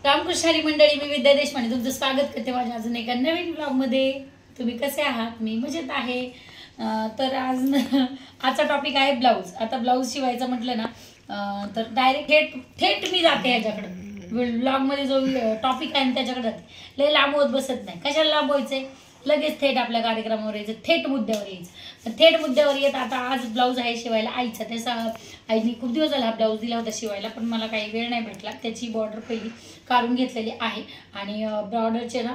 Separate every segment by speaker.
Speaker 1: रामकृष्ण हरी मंडळी, मी विद्या देशपांडे तुमचं स्वागत करते माझ्या अजून एका नवीन ब्लॉगमध्ये. तुम्ही कसे आहात? मी मजेत आहे. तर आजचा टॉपिक आहे ब्लाऊज. आता ब्लाऊज शिवायचं म्हटलं ना तर डायरेक्ट थेट मी जाते ह्याच्याकडे. ब्लॉगमध्ये जो टॉपिक आहे त्याच्याकडे जाते. लय लांब होत बसत नाही. कशाला लांब व्हायचंय, लगेच थेट आपल्या कार्यक्रमावर यायचं, थेट मुद्द्यावर यायचं. थेट मुद्द्यावर येत आता आज ब्लाऊज आहे शिवायला आईचा. त्याचा आईने खूप दिवस झाला हा ब्लाऊज दिला होता शिवायला, पण मला काही वेळ नाही भेटला. त्याची बॉर्डर पहिली काढून घेतलेली आहे आणि बॉर्डरचे ना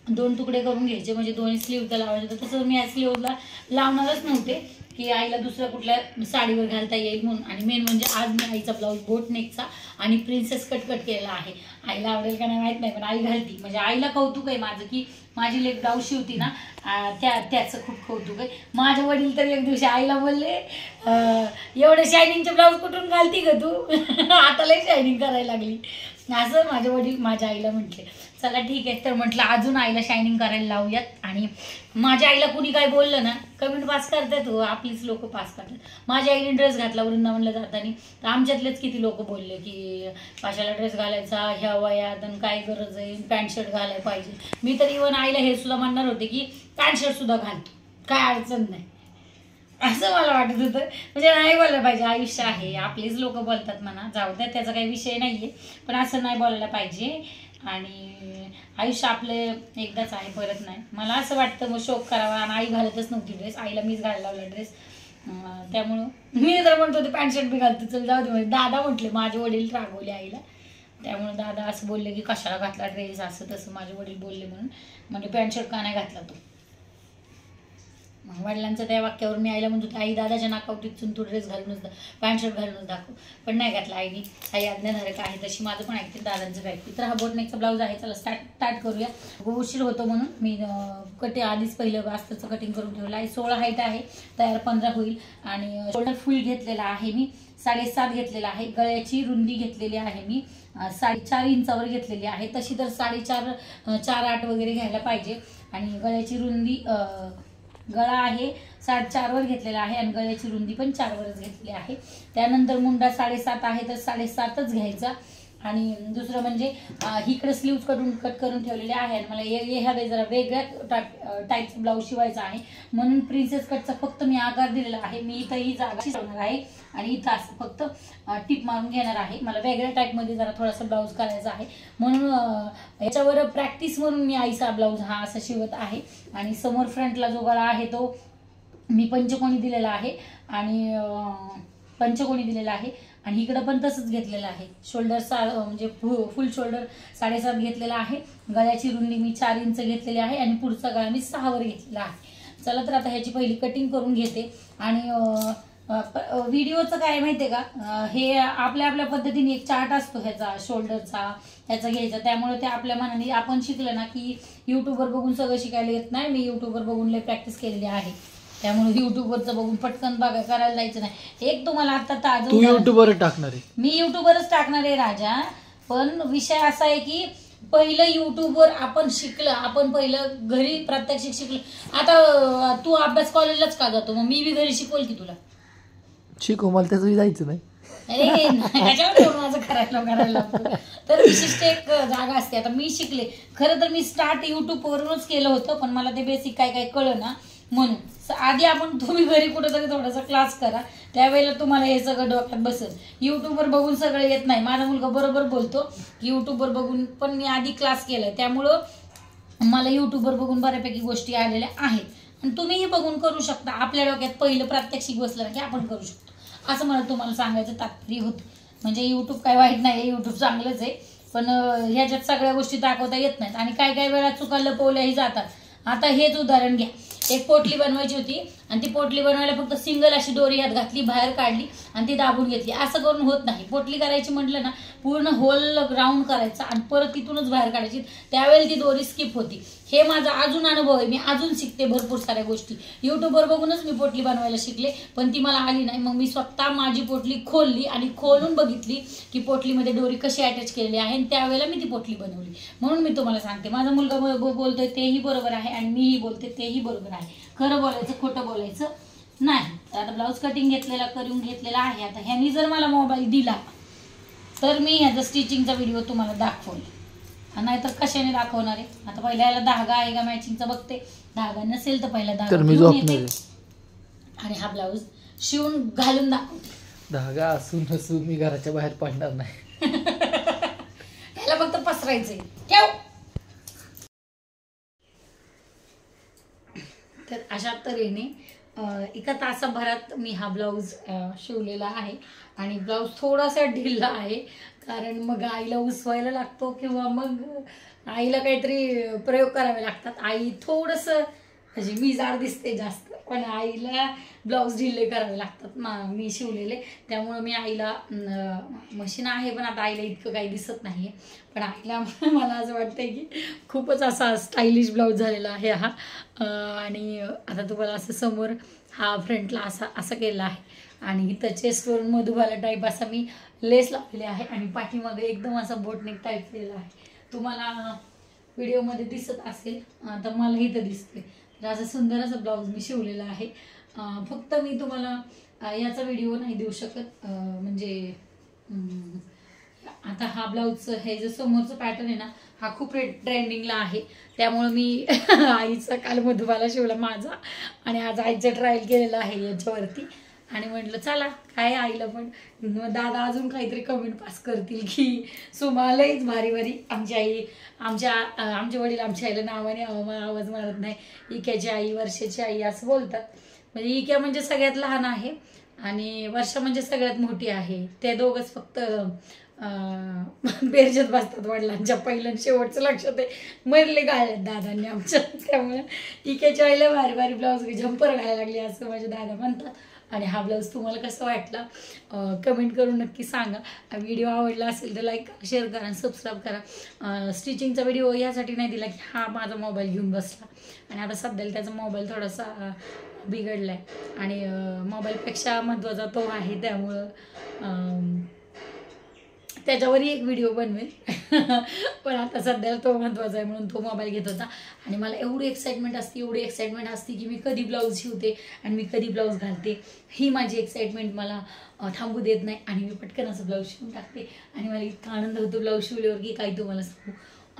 Speaker 1: 2 तुकडे करून घ्यायचे, म्हणजे दोन्ही स्लीवला लावायचे. तर तसं मी या स्लीवला लावणारच नव्हते की आईला दुसऱ्या कुठल्या साडीवर घालता येईल म्हणून. आणि मेन म्हणजे आज मी आईचा ब्लाऊज बोट नेकचा आणि प्रिन्सेस कट केलेला आहे. आईला आवडेल का नाही माहीत नाही, पण आई घालती. म्हणजे आईला कौतुक आहे माझं की माझी लेक ब्लाऊज शिवती ना, त्याचं खूप कौतुक आहे. माझे वडील तर एक दिवशी आईला बोलले, एवढं शायनिंगचे ब्लाऊज कुठून घालती ग तू? आता लई शायनिंग करायला लागली, असं माझे वडील माझ्या आईला म्हटले. चला ठीक आहे, तर म्हटलं अजून आईला शायनिंग करायला लावूयात. आणि माझ्या आईला कुणी काय बोललं ना, कमेंट पास करतात हो, आपलीच लोक पास करतात. माझ्या आईने ड्रेस घातला वृंदावनला जाताना, तर आमच्यातलेच किती लोक बोलले की कशाला ड्रेस घालायचा ह्या वयात, आणि काय गरज आहे, पॅन्ट शर्ट घालायला पाहिजे. मी तर इव्हन आईला हे सुद्धा म्हणणार होते की पॅन्ट शर्ट सुद्धा घालतो, काय अडचण नाही, असं मला वाटत होतं. म्हणजे नाही बोलायला पाहिजे, आयुष्य आहे, आपलीच लोक बोलतात म्हणा, जाऊ द्या, त्याचा काही विषय नाहीये, पण असं नाही बोलायला पाहिजे. आणि आयुष्य आपलं एकदाच आहे, परत नाही. मला असं वाटतं मग शोक करावा. आणि आई घालतच नव्हती ड्रेस, आईला मीच घालायला लावला ड्रेस. त्यामुळं मी तर म्हणतो ते पॅन्ट शर्ट बी घालतो, चल जाऊ दे. म्हणजे दादा म्हटले, माझे वडील रागवले आईला, त्यामुळे दादा असं बोलले की कशाला घातला ड्रेस, असं तसं माझे वडील बोलले म्हणून. म्हणजे पॅन्ट शर्ट का नाही घातला तो. वडिलांचं त्या वाक्यावर मी आईला म्हणतो, आई दादाच्या नाकावटीतून तू ड्रेस घालूनच पॅन्ट शर्ट घालूनच दाखव, पण नाही घातला आईनी. आई आज्ञाधारक आहे तशी, माझं पण ऐकते, दादांचं काय ऐकते. तर हा बोटनेकचा ब्लाऊज आहे. चला स्टार्ट करूया. उशीर होतो म्हणून मी आधीच पहिलं अस्तरचं कटिंग करून ठेवलं आहे. 16 हाईट आहे, तयार 15 होईल. आणि शोल्डर फुल घेतलेला आहे मी, 7.5 घेतलेला आहे. गळ्याची रुंदी घेतलेली आहे मी 4.5 इंचावर घेतलेली आहे. तशी तर 4.8 वगैरे घ्यायला पाहिजे. आणि गळ्याची रुंदी गळा आहे 4.5 वर घेतलेला आहे, आणि गळ्याची रुंदी पण 4 वरच घेतलेली आहे. त्यानंतर मुंडा 7.5 आहे, तर 7.5च घ्यायचा. आणि दुसरं म्हणजे इकडे स्लीव्ज कट करून ठेवलेले आहे. आणि मला ह्या जरा वेगळ्या टाईपचा ब्लाऊज शिवायचा आहे, म्हणून प्रिन्सेस कटचा फक्त मी आकार दिलेला आहे. मी इथं ही जागा शिवणार आहे आणि इथं असं फक्त टिप मारून घेणार आहे. मला वेगळ्या टाईपमध्ये जरा थोडासा ब्लाऊज करायचा आहे, म्हणून याच्यावर प्रॅक्टिस म्हणून मी आईचा ब्लाऊज हा असा शिवत आहे. आणि समोर फ्रंटला जो गळा आहे तो मी पंचकोणी दिलेला आहे, आणि इकडं पण तसंच घेतलेलं आहे. शोल्डर म्हणजे फुल शोल्डर 7.5 घेतलेला आहे. गळ्याची रुंदी मी 4 इंच घेतलेली आहे, आणि पुढचा गळा मी 6 वर घेतलेला आहे. चला तर आता ह्याची पहिली कटिंग करून घेते. आणि व्हिडिओचं काय माहितीये का, हे आपल्या पद्धतीने एक चार्ट असतो ह्याचा, शोल्डरचा ह्याचा घ्यायचा. त्यामुळे ते आपल्या मनाने आपण शिकलं ना की युट्यूबवर बघून सगळं शिकायला येत नाही. मी युट्यूबवर बघून लय प्रॅक्टिस केलेली आहे, त्यामुळे युट्यूबवरचं बघून पटकन करायला जायचं नाही. एक तुम्हाला आता ताजं,
Speaker 2: तू युट्यूबवर टाकणार आहे,
Speaker 1: मी युट्यूबवरच टाकणार आहे राजा. पण विषय असा आहे की पहिलं युट्यूबवर आपण शिकलं, आपण पहिलं घरी प्रात्यक्षिक शिकलं. आता तू अभ्यास कॉलेजलाच का जातो, मग मी बी घरी शिकवल की तुला.
Speaker 2: शिकव, मला त्याचं जायचं नाही.
Speaker 1: त्याच्यावर माझं करायला लागतं. तर विशिष्ट एक जागा असते. आता मी शिकले, खरं तर मी स्टार्ट युट्यूबवरूनच केलं होतं, पण मला ते बेसिक काय कळलं ना, म्हणून आधी तुम्ही घरी कुठेतरी थोडासा क्लास करा, त्यावेळेला तुम्हाला हे सगळं डोक्यात बसेल. युट्यूबवर बघून सगळं येत नाही. माझा मुलगा बरोबर बोलतो की युट्यूबवर बघून, पण मी आधी क्लास केलाय, त्यामुळं मला युट्यूबवर बघून बऱ्यापैकी गोष्टी आलेल्या आहेत. आणि तुम्हीही बघून करू शकता. आपल्या डोक्यात पहिलं प्रात्यक्षिक बसलं की आपण करू शकतो, असं मला तुम्हाला सांगायचं तात्पर्य होतं. म्हणजे युट्यूब काय वाईट नाही, युट्यूब चांगलंच आहे, पण ह्याच्यात सगळ्या गोष्टी दाखवता येत नाहीत. आणि काय वेळा चुका लपवल्याही जातात. आता हेच उदाहरण घ्या, एक पोटली बनवायची होती, आणि ती पोटली बनवायला फक्त सिंगल अशी दोरी हात घातली, बाहेर काढली आणि ती दाबून घेतली. असं करून होत नाही. पोटली करायची म्हटलं ना, पूर्ण होल राऊंड करायचा आणि परत तिथूनच बाहेर काढायची, त्यावेळेला ती दोरी स्किप होती. हे माझा अजून अनुभव आहे. मी अजून शिकते भरपूर साऱ्या गोष्टी. युट्यूबवर बघूनच मी पोटली बनवायला शिकले, पण ती मला आली नाही. मग मी स्वतः माझी पोटली खोलली आणि खोलून बघितली की पोटलीमध्ये दोरी कशी अटॅच केलेली आहे, आणि त्यावेळेला मी ती पोटली बनवली. म्हणून मी तुम्हाला सांगते, माझा मुलगा बोलतोय तेही बरोबर आहे, आणि मीही बोलते तेही बरोबर आहे. खरं बोलायचं, खोटं बोलायचं नाही. आता ब्लाऊज कटिंग करून घेतलेला आहे. आता ह्यांनी जर मला मोबाईल दिला तर मी ह्याचा स्टिचिंगचा व्हिडिओ तुम्हाला दाखवल, नाहीतर कशाने दाखवणार आहे. आता पहिला याला धागा आहे का मॅचिंगचा बघते, धागा नसेल तर पहिला धागा
Speaker 2: तर मी
Speaker 1: घेऊन
Speaker 2: झोपणार
Speaker 1: येते
Speaker 2: आहे.
Speaker 1: आणि हा ब्लाऊज शिवून घालून दाखवते.
Speaker 2: धागा असून नसून मी घराच्या बाहेर पडणार नाही.
Speaker 1: ह्याला फक्त पसरायचंय. ठेव. तर अशा तऱ्हेने एका तासाभरात मी हा ब्लाऊज शिवलेला आहे. आणि ब्लाऊज थोडासा ढिल्ला आहे, कारण मग आईला उसवायला लागतो किंवा मग आईला काहीतरी प्रयोग करावे लागतात. आई थोडंसं म्हणजे मी जाड दिसते जास्त, पण आईला ब्लाऊज ढिल्ले करावे लागतात मी शिवलेले. त्यामुळं मी आईला मशीन आहे पण आता आईला इतकं काही दिसत नाही आहे. पण आईला मला असं वाटतंय की खूपच असा स्टायलिश ब्लाऊज झालेला आहे हा. आणि आता तुम्हाला असं समोर हा फ्रंटला असा केलेला आहे आणि इथं चेस्टवरून मधुबाला टाईप असा मी लेस लावलेले आहे आणि पाठीमागे एकदम असा बोटनेक टाईप केलेला आहे. तुम्हाला व्हिडिओमध्ये दिसत असेल, तर मला इथं दिसते. तर असं सुंदर असं ब्लाऊज मी शिवलेला आहे. फक्त मी तुम्हाला याचा व्हिडिओ नाही देऊ शकत, म्हणजे आता हा ब्लाऊजचं हे जे समोरचं पॅटर्न आहे ना, हा खूप ट्रेंडिंगला आहे. त्यामुळं मी आईचा काल मधुबाला शिवला माझा आणि आज आईचं ट्रायल केलेलं आहे याच्यावरती. आणि म्हटलं चला काय आईला पण दादा अजून काहीतरी कमेंट पास करतील की सुमालाच भारी भारी. आमची आई आमचे वडील आमच्या आईला नावाने आवाज मारत नाही. इक्याची आई, वर्षाची आई असं बोलतात. म्हणजे इक्या म्हणजे सगळ्यात लहान आहे आणि वर्षा म्हणजे सगळ्यात मोठी आहे. ते दोघंच फक्त बेरजेत बसतात वडिलांच्या. पहिलं शेवटचं लक्षात आहे मरले घालत दादांनी आमच्या. त्यामुळे इक्याच्या आईला भारी भारी ब्लाऊज झंपर घालायला लागली असं माझे दादा म्हणतात. आणि हा ब्लाऊज तुम्हाला कसा वाटला कमेंट करून नक्की सांगा. व्हिडिओ आवडला असेल तर लाईक करा, शेअर करा आणि सबस्क्राईब करा. स्टिचिंगचा व्हिडिओ यासाठी नाही दिला की हा माझा मोबाईल घेऊन बसला आणि आता सध्याला त्याचा मोबाईल थोडासा बिघडला आहे आणि मोबाईलपेक्षा महत्त्वाचा तो आहे. त्यामुळं त्याच्यावरही एक व्हिडिओ बनवेल. पण आता सध्याला तो महत्त्वाचा आहे म्हणून तो मोबाईल घेत होता. आणि मला एवढी एक्साइटमेंट असते की मी कधी ब्लाऊज शिवते आणि मी कधी ब्लाऊज घालते. ही माझी एक्साइटमेंट मला थांबू देत नाही आणि मी पटकन असं ब्लाऊज शिवून टाकते. आणि मला इतका आनंद होतो ब्लाऊज शिवल्यावर की काही तुम्हाला सांगू.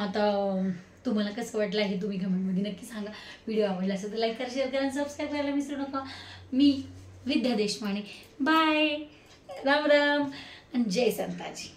Speaker 1: आता तुम्हाला कसं वाटलं हे तुम्ही कमेंटमध्ये नक्की सांगा. व्हिडिओ आवडला असेल तर लाईक करा, शेअर करा आणि सबस्क्राईब करायला विसरू नका. मी विद्या देशमाने. बाय. राम राम आणि जय संताजी.